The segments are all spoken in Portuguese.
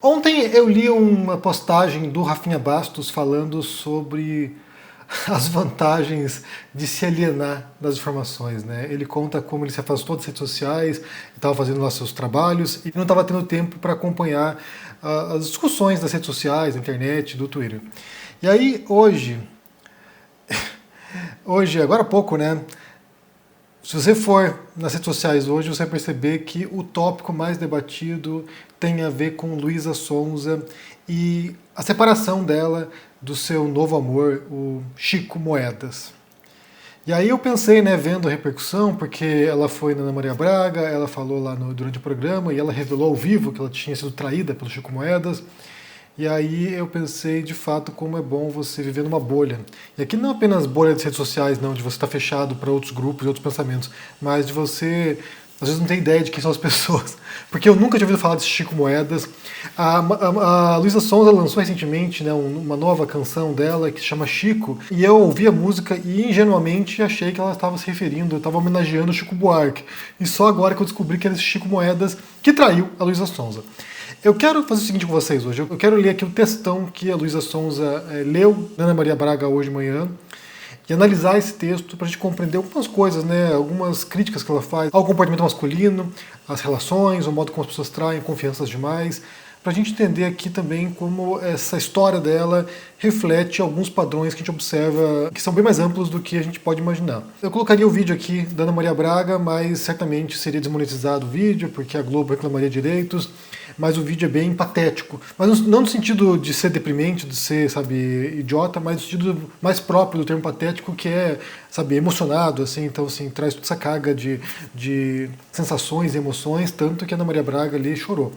Ontem eu li uma postagem do Rafinha Bastos falando sobre as vantagens de se alienar das informações, né? Ele conta como ele se afastou das redes sociais, estava fazendo lá seus trabalhos e não estava tendo tempo para acompanhar as discussões das redes sociais, da internet, do Twitter. E aí hoje, agora há pouco, né? Se você for nas redes sociais hoje, você vai perceber que o tópico mais debatido tem a ver com Luísa Sonza e a separação dela do seu novo amor, o Chico Moedas. E aí eu pensei, né, vendo a repercussão, porque ela foi na Ana Maria Braga, ela falou lá durante o programa e ela revelou ao vivo que ela tinha sido traída pelo Chico Moedas. E aí eu pensei, de fato, como é bom você viver numa bolha. E aqui não apenas bolha de redes sociais, não, de você estar fechado para outros grupos e outros pensamentos, mas de você, às vezes, não ter ideia de quem são as pessoas. Porque eu nunca tinha ouvido falar de Chico Moedas. A Luísa Sonza lançou recentemente, né, uma nova canção dela que se chama Chico, e eu ouvi a música e ingenuamente achei que ela estava se referindo, estava homenageando o Chico Buarque. E só agora que eu descobri que era esse Chico Moedas que traiu a Luísa Sonza. Eu quero fazer o seguinte com vocês hoje. Eu quero ler aqui o textão que a Luísa Sonza leu na Ana Maria Braga hoje de manhã e analisar esse texto para a gente compreender algumas coisas, né? Algumas críticas que ela faz ao comportamento masculino, às relações, o modo como as pessoas traem confianças demais, para a gente entender aqui também como essa história dela reflete alguns padrões que a gente observa que são bem mais amplos do que a gente pode imaginar. Eu colocaria o vídeo aqui da Ana Maria Braga, mas certamente seria desmonetizado o vídeo, porque a Globo reclamaria direitos, mas o vídeo é bem patético. Mas não no sentido de ser deprimente, de ser, sabe, idiota, mas no sentido mais próprio do termo patético, que é, sabe, emocionado, assim, então, assim, traz toda essa carga de sensações e emoções, tanto que a Ana Maria Braga ali chorou.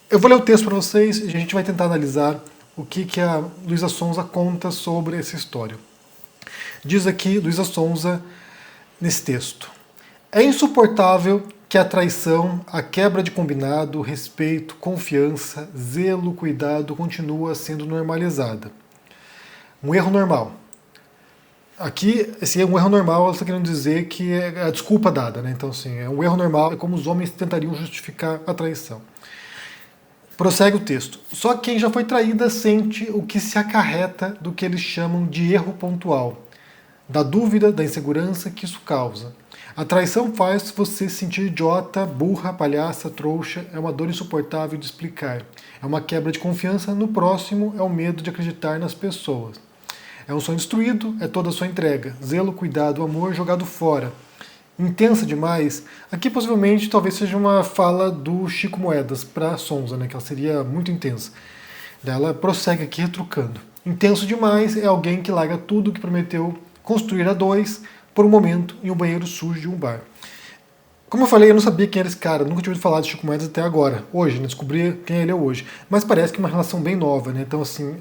Eu vou ler o texto para vocês e a gente vai tentar analisar o que a Luísa Sonza conta sobre essa história. Diz aqui Luísa Sonza nesse texto: é insuportável que a traição, a quebra de combinado, respeito, confiança, zelo, cuidado continua sendo normalizada. Um erro normal. Aqui, esse é um erro normal, ela está querendo dizer que é a desculpa dada, né? Então, assim, é um erro normal, é como os homens tentariam justificar a traição. Prossegue o texto. Só quem já foi traída sente o que se acarreta do que eles chamam de erro pontual, da dúvida, da insegurança que isso causa. A traição faz você se sentir idiota, burra, palhaça, trouxa, é uma dor insuportável de explicar. É uma quebra de confiança no próximo, é o medo de acreditar nas pessoas. É um sonho destruído, é toda a sua entrega. Zelo, cuidado, amor jogado fora. Intensa demais. Aqui possivelmente talvez seja uma fala do Chico Moedas para Sonza, né, que ela seria muito intensa. Ela prossegue aqui retrucando. Intenso demais é alguém que larga tudo que prometeu construir a dois por um momento em um banheiro sujo de um bar. Como eu falei, eu não sabia quem era esse cara, nunca tinha ouvido falar de Chico Moedas até agora, hoje, né, descobri quem ele é hoje. Mas parece que é uma relação bem nova, né? Então, assim,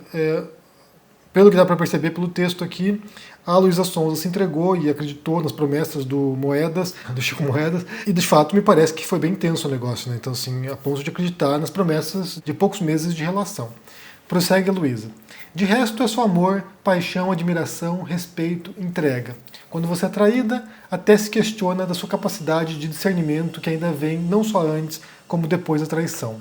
pelo que dá para perceber pelo texto aqui, a Luísa Sonza se entregou e acreditou nas promessas do Moedas, do Chico Moedas, e de fato me parece que foi bem intenso o negócio, né? Então, assim, a ponto de acreditar nas promessas de poucos meses de relação. Prossegue a Luísa. De resto é só amor, paixão, admiração, respeito, entrega. Quando você é traída, até se questiona da sua capacidade de discernimento que ainda vem não só antes, como depois da traição.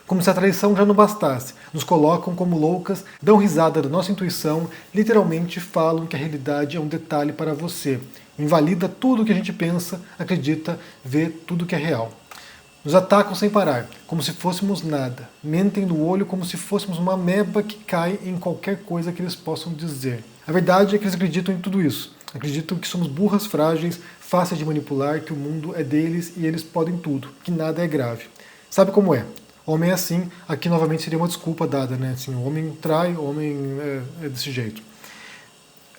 Como se a traição já não bastasse. Nos colocam como loucas, dão risada da nossa intuição, literalmente falam que a realidade é um detalhe para você. Invalida tudo o que a gente pensa, acredita, vê tudo que é real. Nos atacam sem parar, como se fôssemos nada. Mentem no olho como se fôssemos uma ameba que cai em qualquer coisa que eles possam dizer. A verdade é que eles acreditam em tudo isso. Acreditam que somos burras frágeis, fáceis de manipular, que o mundo é deles e eles podem tudo, que nada é grave. Sabe como é? Homem é assim, aqui novamente seria uma desculpa dada, né? Assim, o homem trai, o homem é desse jeito.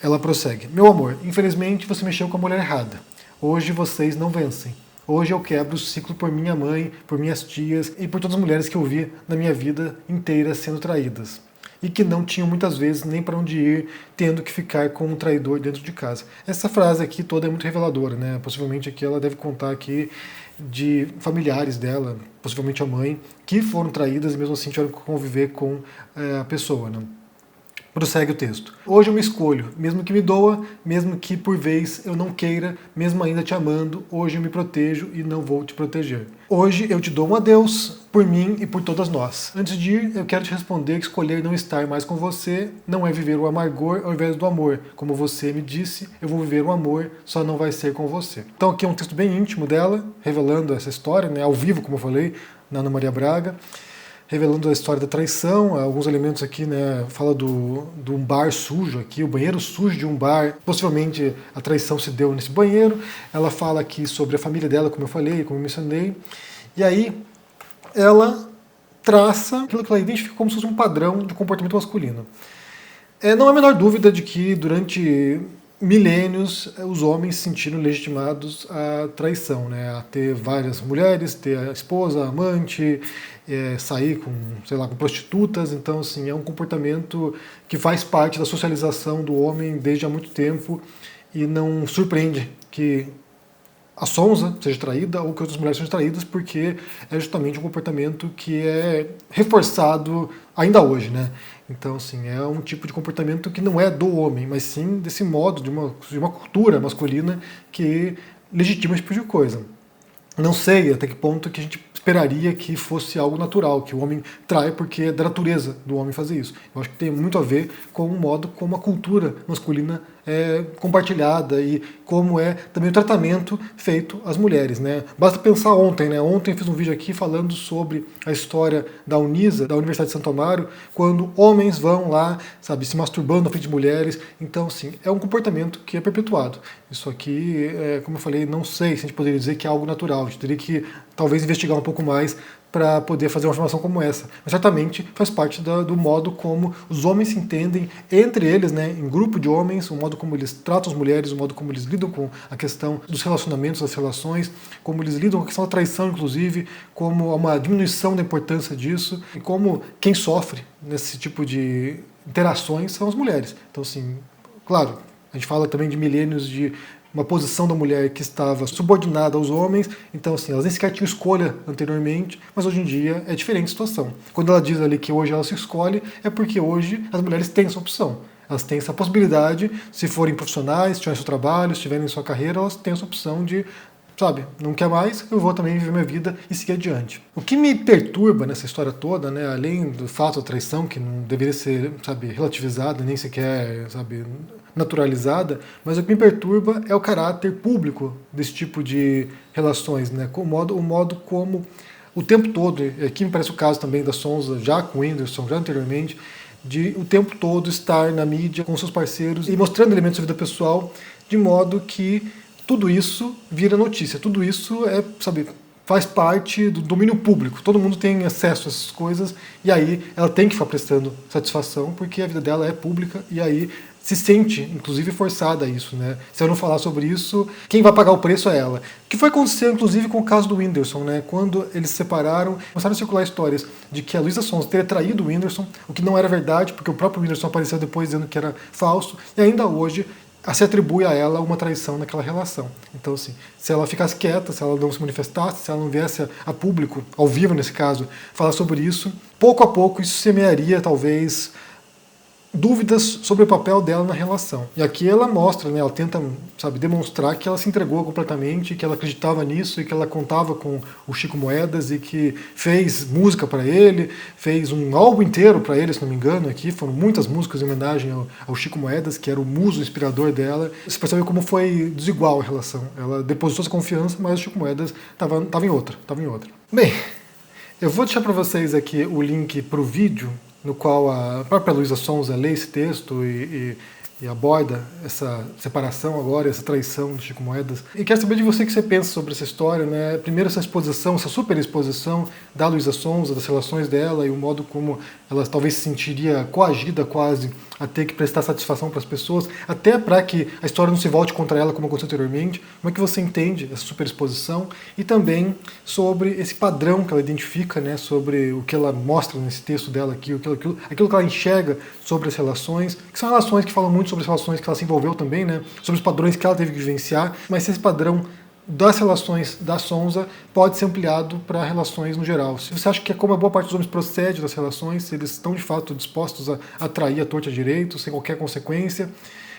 Ela prossegue. Meu amor, infelizmente você mexeu com a mulher errada. Hoje vocês não vencem. Hoje eu quebro o ciclo por minha mãe, por minhas tias e por todas as mulheres que eu vi na minha vida inteira sendo traídas. E que não tinham muitas vezes nem para onde ir, tendo que ficar com um traidor dentro de casa. Essa frase aqui toda é muito reveladora, né? Possivelmente aqui ela deve contar aqui de familiares dela, possivelmente a mãe, que foram traídas e mesmo assim tiveram que conviver com a pessoa, né? Prossegue o texto. Hoje eu me escolho, mesmo que me doa, mesmo que por vez eu não queira, mesmo ainda te amando, hoje eu me protejo e não vou te proteger. Hoje eu te dou um adeus por mim e por todas nós. Antes de ir, eu quero te responder que escolher não estar mais com você não é viver o amargor ao invés do amor. Como você me disse, eu vou viver o amor, só não vai ser com você. Então aqui é um texto bem íntimo dela, revelando essa história, né, ao vivo, como eu falei, na Ana Maria Braga, revelando a história da traição. Alguns elementos aqui, né, fala de um bar sujo aqui, o banheiro sujo de um bar, possivelmente a traição se deu nesse banheiro. Ela fala aqui sobre a família dela, como eu falei, como eu mencionei, e aí ela traça aquilo que ela identifica como se fosse um padrão de comportamento masculino. Não há a menor dúvida de que durante milênios os homens se sentiram legitimados à traição, né? A ter várias mulheres, ter a esposa, a amante, sair com, sei lá, com prostitutas. Então, assim, é um comportamento que faz parte da socialização do homem desde há muito tempo e não surpreende que a Sonsa seja traída ou que outras mulheres sejam traídas, porque é justamente um comportamento que é reforçado ainda hoje, né? Então, assim, é um tipo de comportamento que não é do homem, mas sim desse modo, de uma cultura masculina que legitima esse tipo de coisa. Não sei até que ponto que a gente esperaria que fosse algo natural, que o homem trai porque é da natureza do homem fazer isso. Eu acho que tem muito a ver com o modo como a cultura masculina é compartilhada e como é também o tratamento feito às mulheres, né? Basta pensar ontem, né? Ontem eu fiz um vídeo aqui falando sobre a história da Unisa, da Universidade de Santo Amaro, quando homens vão lá, sabe, se masturbando na frente de mulheres. Então, assim, é um comportamento que é perpetuado. Isso aqui, como eu falei, não sei se a gente poderia dizer que é algo natural. A gente teria que talvez investigar um pouco mais para poder fazer uma afirmação como essa. Mas certamente faz parte do modo como os homens se entendem entre eles, né, em grupo de homens, o modo como eles tratam as mulheres, o modo como eles lidam com a questão dos relacionamentos, das relações, como eles lidam com a questão da traição, inclusive, como há uma diminuição da importância disso e como quem sofre nesse tipo de interações são as mulheres. Então, assim, claro, a gente fala também de milênios de uma posição da mulher que estava subordinada aos homens, então assim, elas nem sequer tinham escolha anteriormente, mas hoje em dia é diferente a situação. Quando ela diz ali que hoje ela se escolhe, é porque hoje as mulheres têm essa opção. Elas têm essa possibilidade, se forem profissionais, se tiverem seu trabalho, se tiverem sua carreira, elas têm essa opção de, sabe, não quer mais, eu vou também viver minha vida e seguir adiante. O que me perturba nessa história toda, né, além do fato da traição, que não deveria ser, sabe, relativizada, nem sequer, sabe, naturalizada, mas o que me perturba é o caráter público desse tipo de relações, né, o modo como o tempo todo, e aqui me parece o caso também da Sonsa, já com o Whindersson, já anteriormente, de o tempo todo estar na mídia com seus parceiros e mostrando elementos da vida pessoal, de modo que tudo isso vira notícia, tudo isso sabe, faz parte do domínio público, todo mundo tem acesso a essas coisas e aí ela tem que ficar prestando satisfação porque a vida dela é pública e aí se sente, inclusive, forçada a isso, né? Se eu não falar sobre isso, quem vai pagar o preço é ela. O que foi acontecer, inclusive, com o caso do Whindersson, né? Quando eles se separaram, começaram a circular histórias de que a Luísa Sonza teria traído o Whindersson, o que não era verdade, porque o próprio Whindersson apareceu depois dizendo que era falso, e ainda hoje se atribui a ela uma traição naquela relação. Então, assim, se ela ficasse quieta, se ela não se manifestasse, se ela não viesse a público, ao vivo nesse caso, falar sobre isso, pouco a pouco isso semearia, talvez, dúvidas sobre o papel dela na relação. E aqui ela mostra, né, ela tenta, sabe, demonstrar que ela se entregou completamente, que ela acreditava nisso e que ela contava com o Chico Moedas e que fez música para ele, fez um álbum inteiro para ele, se não me engano, aqui foram muitas músicas em homenagem ao Chico Moedas, que era o muso inspirador dela. Você percebe como foi desigual a relação. Ela depositou sua confiança, mas o Chico Moedas estava em outra. Bem, eu vou deixar para vocês aqui o link para o vídeo no qual a própria Luísa Sonza lê esse texto e aborda essa separação agora, essa traição do Chico Moedas. E quero saber de você o que você pensa sobre essa história, né? Primeiro essa exposição, essa super exposição da Luísa Sonza, das relações dela e o modo como ela talvez se sentiria coagida quase a ter que prestar satisfação para as pessoas, até para que a história não se volte contra ela como aconteceu anteriormente. Como é que você entende essa superexposição? E também sobre esse padrão que ela identifica, né, sobre o que ela mostra nesse texto dela aqui, aquilo que ela enxerga sobre as relações, que são relações que falam muito sobre as relações que ela se envolveu também, né, sobre os padrões que ela teve que vivenciar, mas se esse padrão das relações da Sonza pode ser ampliado para relações no geral. Se você acha que é como a boa parte dos homens procede das relações, se eles estão de fato dispostos a atrair a torta direito, sem qualquer consequência,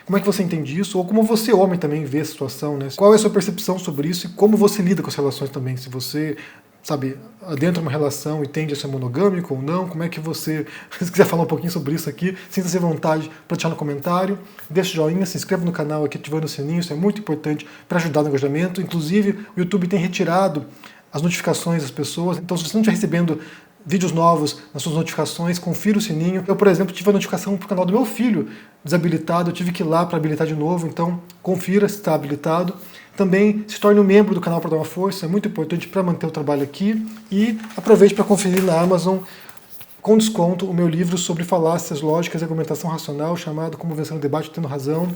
como é que você entende isso? Ou como você, homem, também vê a situação, né? Qual é a sua percepção sobre isso e como você lida com as relações também? Se você, sabe, adentra uma relação e tende a ser monogâmico ou não, como é que você... Se quiser falar um pouquinho sobre isso aqui, sinta-se à vontade para deixar no comentário. Deixa o joinha, se inscreva no canal aqui ativando o sininho, isso é muito importante para ajudar no engajamento. Inclusive, o YouTube tem retirado as notificações das pessoas, então se você não estiver recebendo vídeos novos nas suas notificações, confira o sininho. Eu, por exemplo, tive a notificação para o canal do meu filho desabilitado, eu tive que ir lá para habilitar de novo, então confira se está habilitado. Também se torne um membro do canal para dar uma força, é muito importante para manter o trabalho aqui. E aproveite para conferir na Amazon, com desconto, o meu livro sobre falácias lógicas e argumentação racional, chamado Como Vencer o Debate Tendo Razão.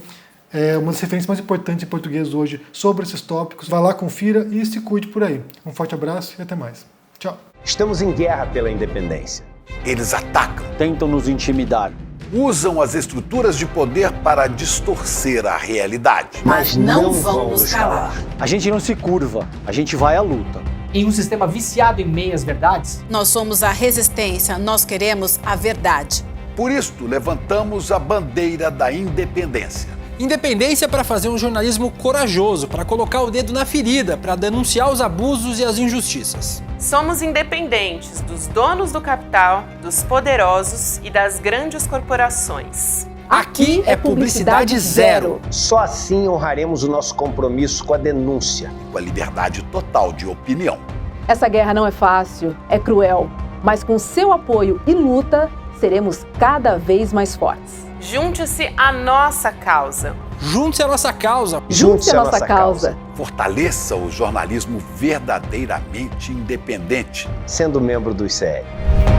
É uma das referências mais importantes em português hoje sobre esses tópicos. Vá lá, confira e se cuide por aí. Um forte abraço e até mais. Tchau. Estamos em guerra pela independência. Eles atacam, tentam nos intimidar, usam as estruturas de poder para distorcer a realidade. Mas não vão nos calar. A gente não se curva, a gente vai à luta. Em um sistema viciado em meias-verdades, Nós somos a resistência, nós queremos a verdade. Por isto, levantamos a bandeira da independência. Independência para fazer um jornalismo corajoso, para colocar o dedo na ferida, para denunciar os abusos e as injustiças. Somos independentes dos donos do capital, dos poderosos e das grandes corporações. Aqui é publicidade zero. Só assim honraremos o nosso compromisso com a denúncia. Com a liberdade total de opinião. Essa guerra não é fácil, é cruel, mas com seu apoio e luta, seremos cada vez mais fortes. Junte-se à nossa causa. Junte-se à nossa causa. Junte-se à nossa causa. Fortaleça o jornalismo verdadeiramente independente. Sendo membro do ICL.